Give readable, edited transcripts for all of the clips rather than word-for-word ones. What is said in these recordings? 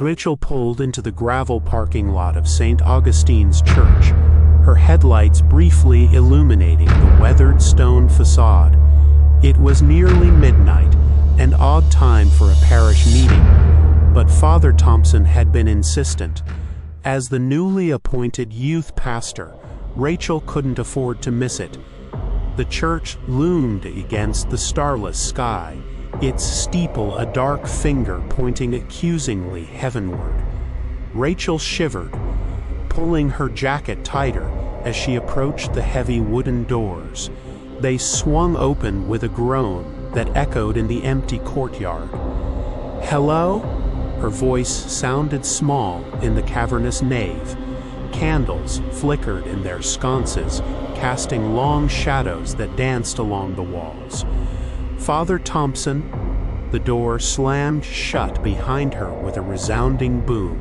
Rachel pulled into the gravel parking lot of St. Augustine's Church, her headlights briefly illuminating the weathered stone facade. It was nearly midnight, an odd time for a parish meeting, but Father Thompson had been insistent. As the newly appointed youth pastor, Rachel couldn't afford to miss it. The church loomed against the starless sky, its steeple a dark finger pointing accusingly heavenward. Rachel shivered, pulling her jacket tighter as she approached the heavy wooden doors. They swung open with a groan that echoed in the empty courtyard. "Hello?" Her voice sounded small in the cavernous nave. Candles flickered in their sconces, casting long shadows that danced along the walls. "Father Thompson." The door slammed shut behind her with a resounding boom.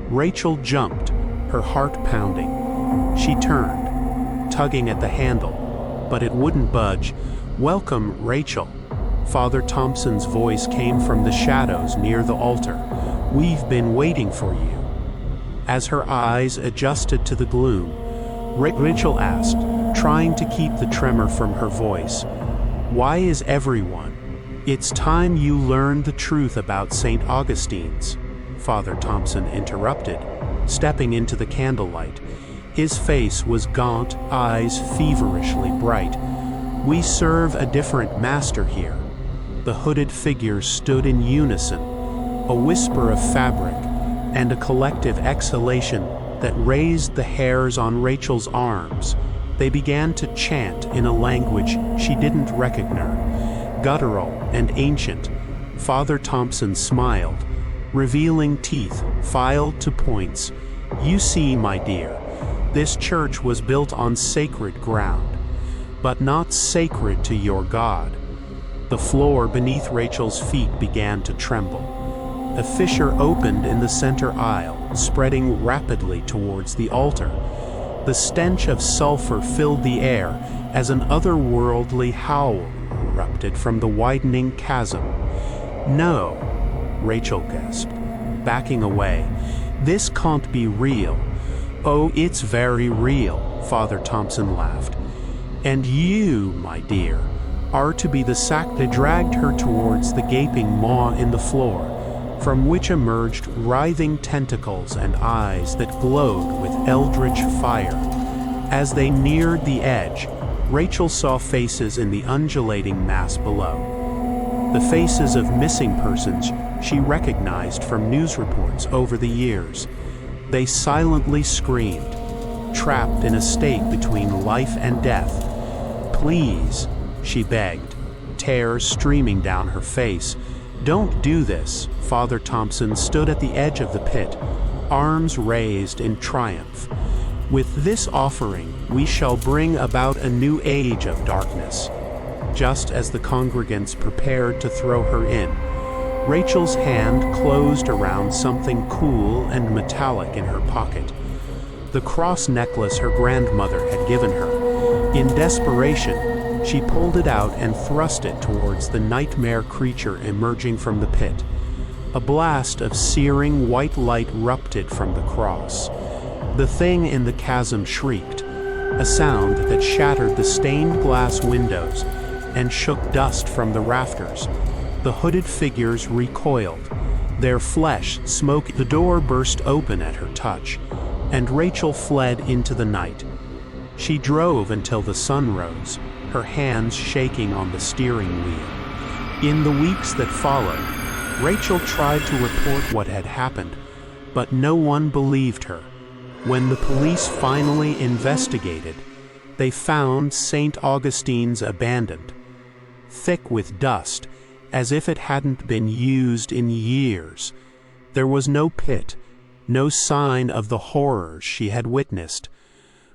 Rachel jumped, her heart pounding. She turned, tugging at the handle, but it wouldn't budge. "Welcome, Rachel." Father Thompson's voice came from the shadows near the altar. "We've been waiting for you." As her eyes adjusted to the gloom, Rachel asked, trying to keep the tremor from her voice, "Why is everyone?" "It's time you learned the truth about St. Augustine's," Father Thompson interrupted, stepping into the candlelight. His face was gaunt, eyes feverishly bright. "We serve a different master here." The hooded figures stood in unison, a whisper of fabric and a collective exhalation that raised the hairs on Rachel's arms. They began to chant in a language she didn't recognize, guttural and ancient. Father Thompson smiled, revealing teeth filed to points. "You see, my dear, this church was built on sacred ground, but not sacred to your God." The floor beneath Rachel's feet began to tremble. A fissure opened in the center aisle, spreading rapidly towards the altar. The stench of sulfur filled the air as an otherworldly howl erupted from the widening chasm. "No," Rachel gasped, backing away. "This can't be real." "Oh, it's very real," Father Thompson laughed. "And you, my dear, are to be the sack." They dragged her towards the gaping maw in the floor, from which emerged writhing tentacles and eyes that glowed with eldritch fire. As they neared the edge, Rachel saw faces in the undulating mass below. The faces of missing persons she recognized from news reports over the years. They silently screamed, trapped in a state between life and death. "Please," she begged, tears streaming down her face. "Don't do this." Father Thompson stood at the edge of the pit, arms raised in triumph. "With this offering, we shall bring about a new age of darkness." Just as the congregants prepared to throw her in, Rachel's hand closed around something cool and metallic in her pocket. The cross necklace her grandmother had given her. In desperation, she pulled it out and thrust it towards the nightmare creature emerging from the pit. A blast of searing white light erupted from the cross. The thing in the chasm shrieked, a sound that shattered the stained glass windows and shook dust from the rafters. The hooded figures recoiled, their flesh smoke. The door burst open at her touch, and Rachel fled into the night. She drove until the sun rose, her hands shaking on the steering wheel. In the weeks that followed, Rachel tried to report what had happened, but no one believed her. When the police finally investigated, they found St. Augustine's abandoned, thick with dust, as if it hadn't been used in years. There was no pit, no sign of the horrors she had witnessed.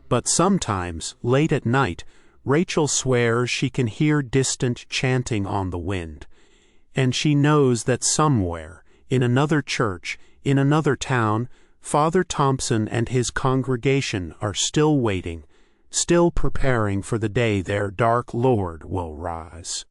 But sometimes, late at night, Rachel swears she can hear distant chanting on the wind, and she knows that somewhere, in another church, in another town, Father Thompson and his congregation are still waiting, still preparing for the day their dark Lord will rise.